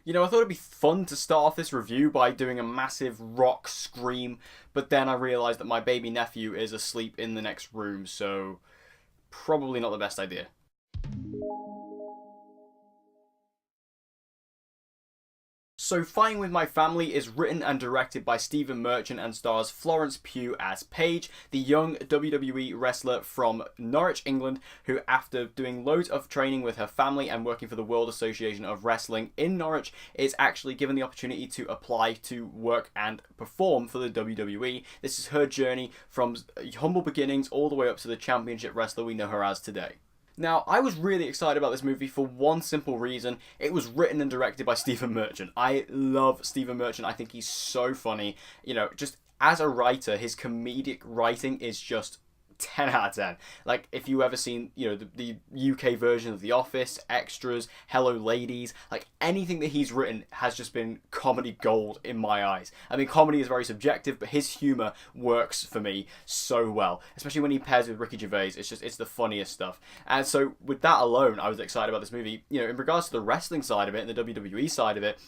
You know, I thought it'd be fun to start off this review by doing a massive rock scream, but then I realised that my baby nephew is asleep in the next room, so probably not the best idea. So Fighting With My Family is written and directed by Stephen Merchant and stars Florence Pugh as Paige, the young WWE wrestler from Norwich, England, who after doing loads of training with her family and working for the World Association of Wrestling in Norwich, is actually given the opportunity to apply to work and perform for the WWE. This is her journey from humble beginnings all the way up to the championship wrestler we know her as today. Now, I was really excited about this movie for one simple reason. It was written and directed by Stephen Merchant. I love Stephen Merchant. I think he's so funny. You know, just as a writer, his comedic writing is just 10 out of 10. Like, if you ever seen, you know, the UK version of The Office, Extras, Hello Ladies, like anything that he's written has just been comedy gold in my eyes. I mean, comedy is very subjective, but his humour works for me so well, especially when he pairs with Ricky Gervais. It's the funniest stuff. And so with that alone, I was excited about this movie. You know, in regards to the wrestling side of it and the WWE side of it,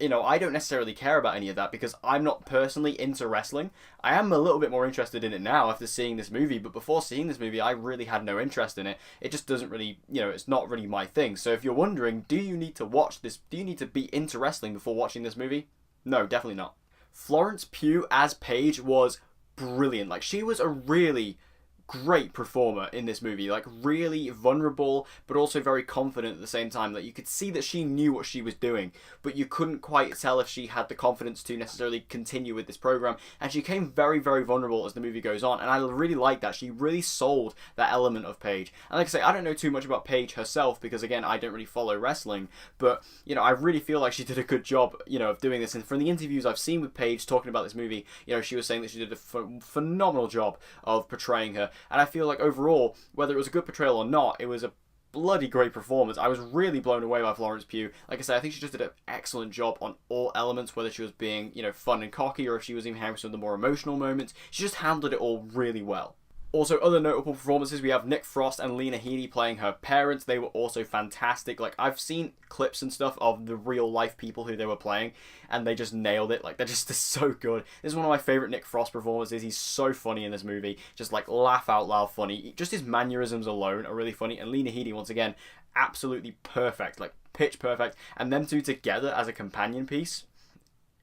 you know, I don't necessarily care about any of that because I'm not personally into wrestling. I am a little bit more interested in it now after seeing this movie, but before seeing this movie, I really had no interest in it. It just doesn't really, you know, it's not really my thing. So if you're wondering, do you need to watch this? Do you need to be into wrestling before watching this movie? No, definitely not. Florence Pugh as Paige was brilliant. Like, she was a really great performer in this movie, like really vulnerable but also very confident at the same time. Like, you could see that she knew what she was doing, but you couldn't quite tell if she had the confidence to necessarily continue with this program, and she became very, very vulnerable as the movie goes on, and I really like that. She really sold that element of Paige. And like I say, I don't know too much about Paige herself because, again, I don't really follow wrestling, but, you know, I really feel like she did a good job, you know, of doing this. And from the interviews I've seen with Paige talking about this movie, you know, she was saying that she did a phenomenal job of portraying her. And I feel like overall, whether it was a good portrayal or not, it was a bloody great performance. I was really blown away by Florence Pugh. Like I said, I think she just did an excellent job on all elements, whether she was being, you know, fun and cocky or if she was even having some of the more emotional moments. She just handled it all really well. Also, other notable performances, we have Nick Frost and Lena Headey playing her parents. They were also fantastic. Like, I've seen clips and stuff of the real life people who they were playing, and they just nailed it. Like, they're just so good. This is one of my favourite Nick Frost performances. He's so funny in this movie. Just, like, laugh out loud funny. Just his mannerisms alone are really funny. And Lena Headey, once again, absolutely perfect. Like, pitch perfect. And them two together as a companion piece,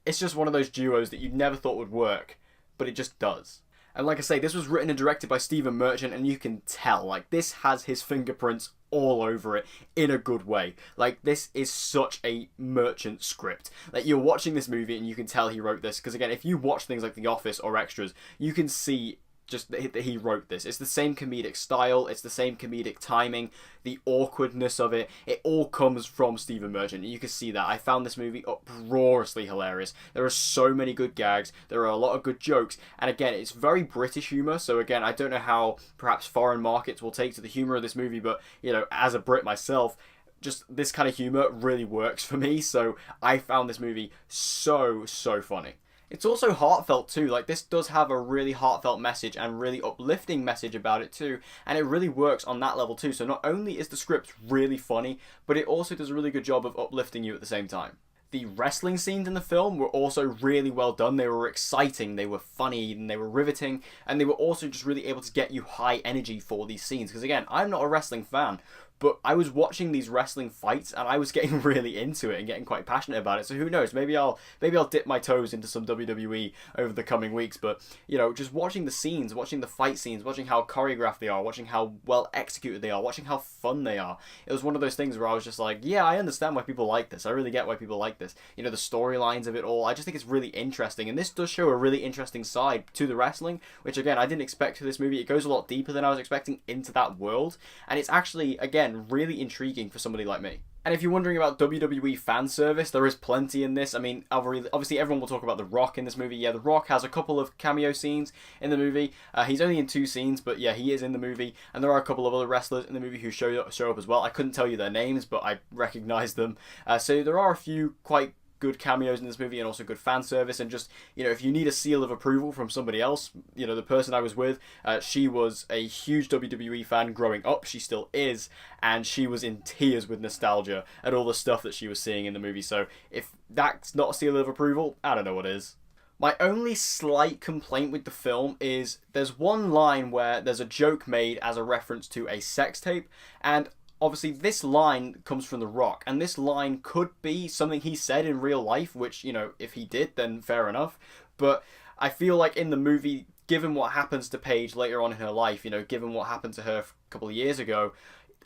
it's just one of those duos that you never thought would work, but it just does. And like I say, this was written and directed by Stephen Merchant, and you can tell, like, this has his fingerprints all over it in a good way. Like, this is such a Merchant script. Like, you're watching this movie and you can tell he wrote this, because again, if you watch things like The Office or Extras, you can see just that he wrote this. It's the same comedic style, it's the same comedic timing, the awkwardness of it, it all comes from Stephen Merchant. You can see that. I found this movie uproariously hilarious. There are so many good gags, there are a lot of good jokes, and again, it's very British humour, so again, I don't know how perhaps foreign markets will take to the humour of this movie, but, you know, as a Brit myself, just this kind of humour really works for me, so I found this movie so funny. It's also heartfelt too. Like, this does have a really heartfelt message and really uplifting message about it too, and it really works on that level too. So not only is the script really funny, but it also does a really good job of uplifting you at the same time. The wrestling scenes in the film were also really well done. They were exciting, they were funny, and they were riveting, and they were also just really able to get you high energy for these scenes. Because again, I'm not a wrestling fan, but I was watching these wrestling fights and I was getting really into it and getting quite passionate about it. So who knows? Maybe I'll dip my toes into some WWE over the coming weeks. But, you know, just watching the scenes, watching the fight scenes, watching how choreographed they are, watching how well executed they are, watching how fun they are. It was one of those things where I was just like, yeah, I understand why people like this. I really get why people like this. You know, the storylines of it all. I just think it's really interesting. And this does show a really interesting side to the wrestling, which again, I didn't expect for this movie. It goes a lot deeper than I was expecting into that world. And it's actually, again, really intriguing for somebody like me. And if you're wondering about WWE fan service, there is plenty in this. I mean, obviously everyone will talk about The Rock in this movie. Yeah, The Rock has a couple of cameo scenes in the movie. He's only in 2 scenes, but yeah, he is in the movie. And there are a couple of other wrestlers in the movie who show up as well. I couldn't tell you their names, but I recognized them. So there are a few quite good cameos in this movie and also good fan service. And just, you know, if you need a seal of approval from somebody else, you know, the person I was with, she was a huge WWE fan growing up. She still is. And she was in tears with nostalgia at all the stuff that she was seeing in the movie. So if that's not a seal of approval, I don't know what is. My only slight complaint with the film is there's one line where there's a joke made as a reference to a sex tape, and obviously this line comes from The Rock, and this line could be something he said in real life, which, you know, if he did, then fair enough. But I feel like in the movie, given what happens to Paige later on in her life, you know, given what happened to her a couple of years ago,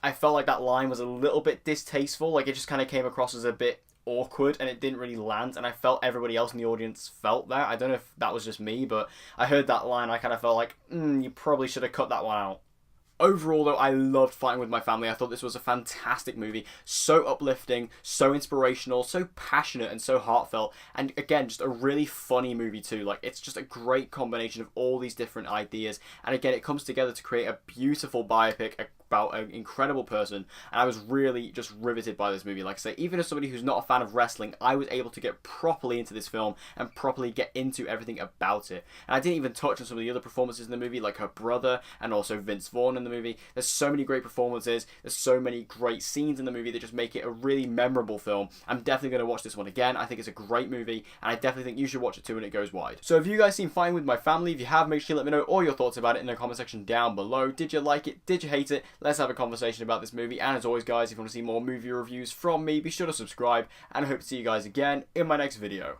I felt like that line was a little bit distasteful. Like, it just kind of came across as a bit awkward and it didn't really land, and I felt everybody else in the audience felt that. I don't know if that was just me, but I heard that line, I kind of felt like, you probably should have cut that one out. Overall, though, I loved Fighting With My Family. I thought this was a fantastic movie. So uplifting, so inspirational, so passionate, and so heartfelt. And again, just a really funny movie too. Like, it's just a great combination of all these different ideas. And again, it comes together to create a beautiful biopic about an incredible person. And I was really just riveted by this movie. Like I say, even as somebody who's not a fan of wrestling, I was able to get properly into this film and properly get into everything about it. And I didn't even touch on some of the other performances in the movie, like her brother and also Vince Vaughn in the movie. There's so many great performances, there's so many great scenes in the movie that just make it a really memorable film. I'm definitely going to watch this one again. I think it's a great movie, and I definitely think you should watch it too when it goes wide. So have you guys seen Fighting With My Family? If you have, make sure you let me know all your thoughts about it in the comment section down below. Did you like it? Did you hate it? Let's have a conversation about this movie. And as always, guys, if you want to see more movie reviews from me, be sure to subscribe, and I hope to see you guys again in my next video.